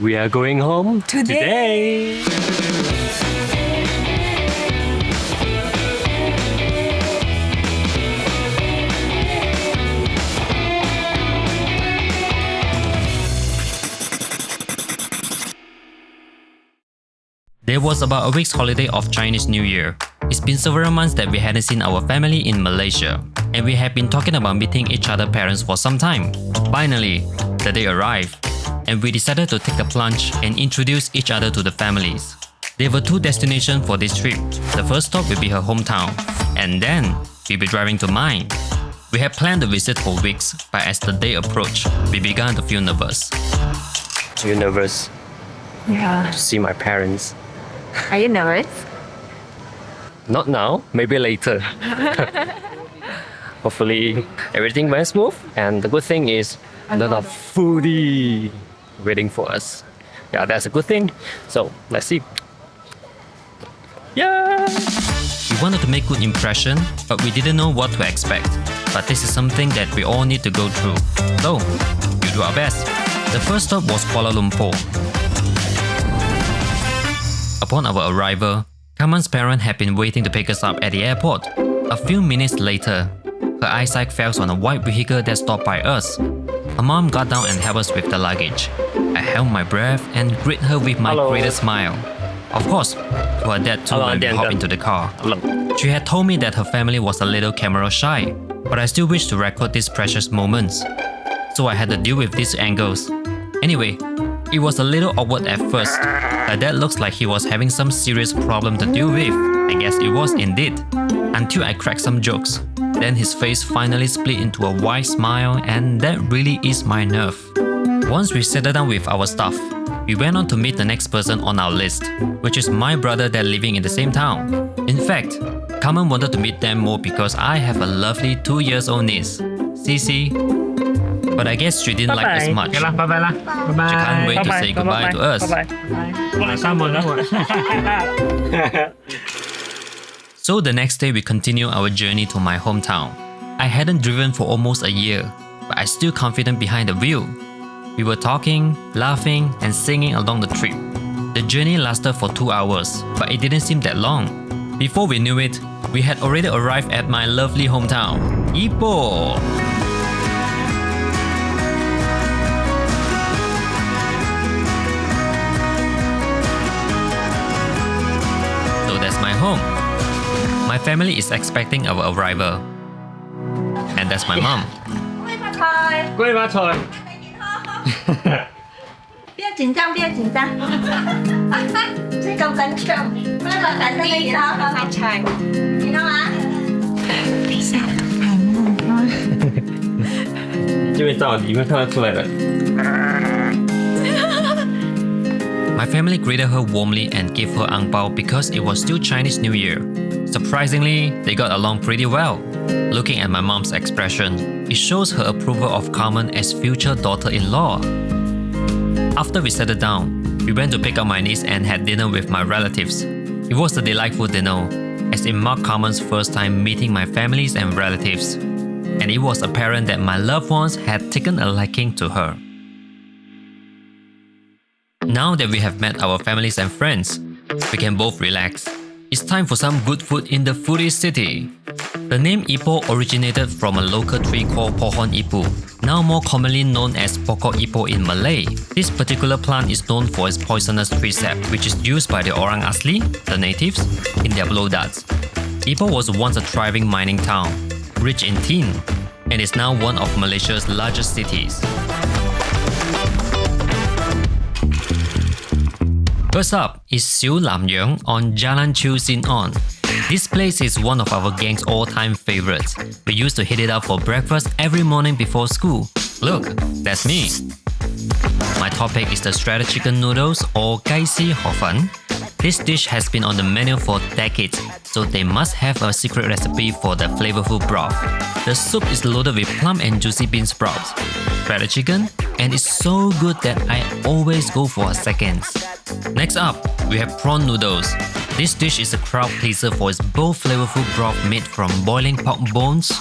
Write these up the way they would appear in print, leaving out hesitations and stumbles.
We are going home today. There was about a week's holiday of Chinese New Year. It's been several months that we hadn't seen our family in Malaysia, and we have been talking about meeting each other's parents for some time. Finally, the day arrived, and we decided to take the plunge and introduce each other to the families. There were two destinations for this trip. The first stop will be her hometown, and then we'll be driving to mine. We had planned the visit for weeks, but as the day approached, we began to feel nervous. Are you nervous Yeah. to see my parents? Are you nervous? Not now, maybe later. Hopefully everything went smooth, and the good thing is a lot of foodie waiting for us. Yeah, that's a good thing. So let's see. Yeah. We wanted to make good impression, but we didn't know what to expect. But this is something that we all need to go through. So, we do our best. The first stop was Kuala Lumpur. Upon our arrival, Carmen's parents had been waiting to pick us up at the airport. A few minutes later, her eyesight fell on a white vehicle that stopped by us. Her mom got down and helped us with the luggage. I held my breath and greeted her with my Hello. greatest smile. Of course, to her dad too Hello, when we Auntie hopped Uncle. into the car. Hello. She had told me that her family was a little camera shy, but I still wish to record these precious moments. So I had to deal with these angles. Anyway, it was a little awkward at first. Her dad looks like he was having some serious problem to deal with. I guess it was indeed. Until I cracked some jokes. Then his face finally split into a wide smile, and that really eased my nerve. Once we settled down with our stuff, we went on to meet the next person on our list, which is my brother that living in the same town. In fact, Carmen wanted to meet them more because I have a lovely 2-year-old niece, Cici. But I guess she didn't like us much. 拜拜啦，拜拜。 She can't wait to say goodbye to us. 我嚟閂門啦。 So the next day we continued our journey to my hometown. I hadn't driven for almost a year, but I still confident behind the wheel. We were talking, laughing, and singing along the trip. The journey lasted for 2 hours, but it didn't seem that long. Before we knew it, we had already arrived at my lovely hometown, Ipoh. So that's my home. My family is expecting our arrival. And that's my mom. 恭喜發財！不要緊張，不要緊張。這咁緊張，不要緊張啲啦，發財，見到嗎？因為在里面看得出來的。 My family greeted her warmly and gave her ang pao because it was still Chinese New Year. Surprisingly, they got along pretty well. Looking at my mom's expression, it shows her approval of Carmen as future daughter-in-law. After we settled down, we went to pick up my niece and had dinner with my relatives. It was a delightful dinner, as it marked Carmen's first time meeting my families and relatives. And it was apparent that my loved ones had taken a liking to her. Now that we have met our families and friends, we can both relax. It's time for some good food in the foodie city. The name Ipoh originated from a local tree called Pohon Ipoh, now more commonly known as Pokok Ipoh in Malay. This particular plant is known for its poisonous tree sap, which is used by the Orang Asli, the natives, in their blow darts. Ipoh was once a thriving mining town, rich in tin, and is now one of Malaysia's largest cities. First up is Siu Lam Yeung on Jalan Chiu Sin On. This place is one of our gang's all-time favorites. We used to hit it up for breakfast every morning before school. Look, that's me. My top pick is the shredded chicken noodles or gai si ho fan. This dish has been on the menu for decades, so they must have a secret recipe for the flavorful broth. The soup is loaded with plum and juicy bean sprouts, shredded chicken, and it's so good that I always go for a second. Next up, we have prawn noodles. This dish is a crowd pleaser for its bold flavorful broth made from boiling pork bones,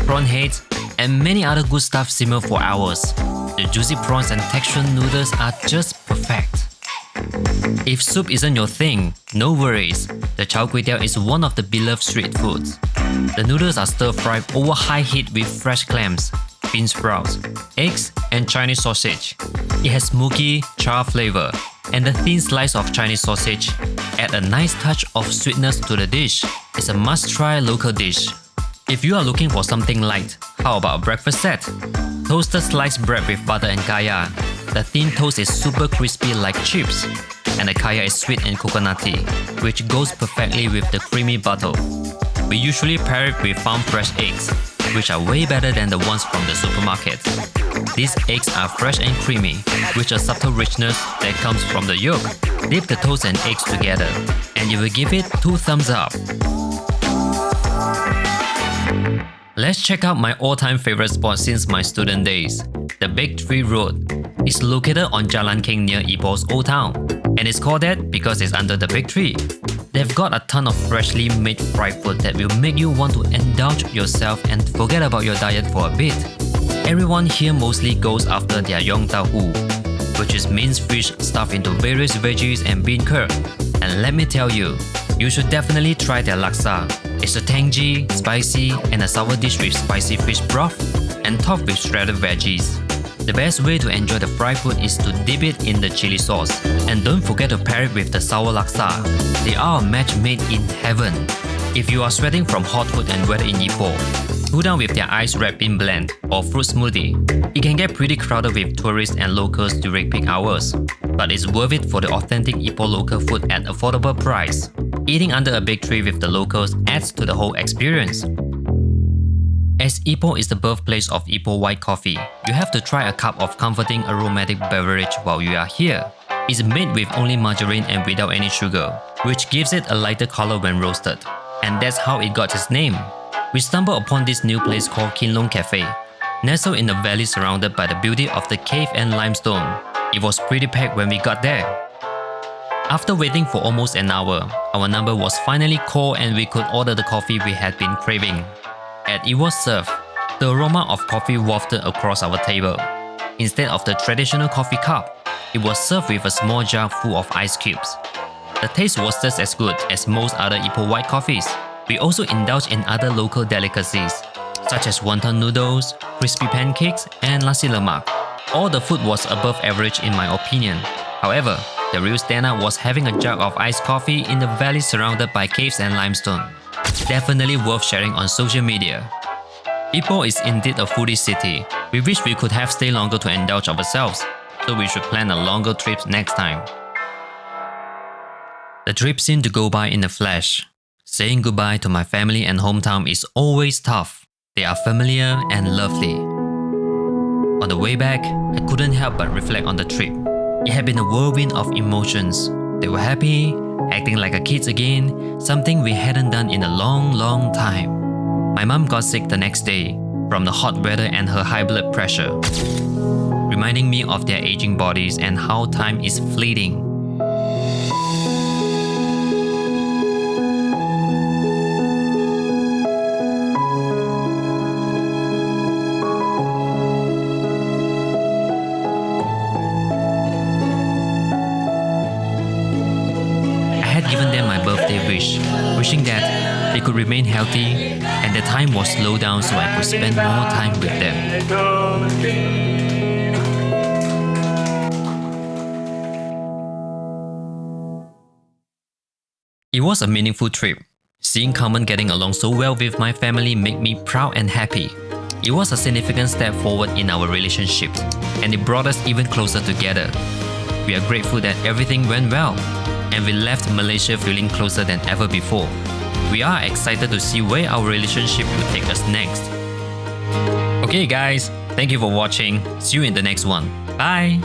prawn heads, and many other good stuff simmer for hours. The juicy prawns and textured noodles are just perfect. If soup isn't your thing, no worries. The chao kway teow is one of the beloved street foods. The noodles are stir-fried over high heat with fresh clams, bean sprouts, eggs, and Chinese sausage. It has smoky, char flavor, and the thin slice of Chinese sausage add a nice touch of sweetness to the dish. It's a must-try local dish. If you are looking for something light, how about a breakfast set? Toasted sliced bread with butter and kaya. The thin toast is super crispy like chips, and the kaya is sweet and coconutty, which goes perfectly with the creamy butter. We usually pair it with farm fresh eggs, which are way better than the ones from the supermarket. These eggs are fresh and creamy, with a subtle richness that comes from the yolk. Dip the toast and eggs together, and you will give it 2 thumbs up. Let's check out my all-time favorite spot since my student days. The Big Tree Road. It's located on Jalan King near Ipoh's Old Town, and it's called that because it's under the big tree. They've got a ton of freshly made fried food that will make you want to indulge yourself and forget about your diet for a bit. Everyone here mostly goes after their yong tau hu, which is minced fish stuffed into various veggies and bean curd. And let me tell you, you should definitely try their laksa. It's a tangy, spicy, and a sour dish with spicy fish broth and topped with shredded veggies. The best way to enjoy the fried food is to dip it in the chili sauce. And don't forget to pair it with the sour laksa. They are a match made in heaven. If you are sweating from hot food and weather in Ipoh, go down with their ice red bean blend or fruit smoothie. It can get pretty crowded with tourists and locals during peak hours, but it's worth it for the authentic Ipoh local food at affordable price. Eating under a big tree with the locals adds to the whole experience. As Ipoh is the birthplace of Ipoh white coffee, you have to try a cup of comforting aromatic beverage while you are here. It's made with only margarine and without any sugar, which gives it a lighter color when roasted. And that's how it got its name. We stumbled upon this new place called Kinlong Cafe, nestled in a valley surrounded by the beauty of the cave and limestone. It was pretty packed when we got there. After waiting for almost an hour, our number was finally called and we could order the coffee we had been craving. As it was served, the aroma of coffee wafted across our table. Instead of the traditional coffee cup, it was served with a small jar full of ice cubes. The taste was just as good as most other Ipoh white coffees. We also indulged in other local delicacies, such as wonton noodles, crispy pancakes, and nasi lemak. All the food was above average in my opinion. However, the real standout was having a jug of iced coffee in the valley surrounded by caves and limestone. Definitely worth sharing on social media. Ipoh is indeed a foodie city. We wish we could have stayed longer to indulge ourselves, so we should plan a longer trip next time. The trip seemed to go by in a flash. Saying goodbye to my family and hometown is always tough. They are familiar and lovely. On the way back, I couldn't help but reflect on the trip. It had been a whirlwind of emotions. They were happy, acting like a kids again, something we hadn't done in a long time. My mum got sick the next day from the hot weather and her high blood pressure, reminding me of their aging bodies and how time is fleeting. Given them my birthday wish, wishing that they could remain healthy and the time was slowed down so I could spend more time with them. It was a meaningful trip. Seeing Carmen getting along so well with my family made me proud and happy. It was a significant step forward in our relationship, and it brought us even closer together. We are grateful that everything went well, and we left Malaysia feeling closer than ever before. We are excited to see where our relationship will take us next. Okay guys, thank you for watching. See you in the next one. Bye!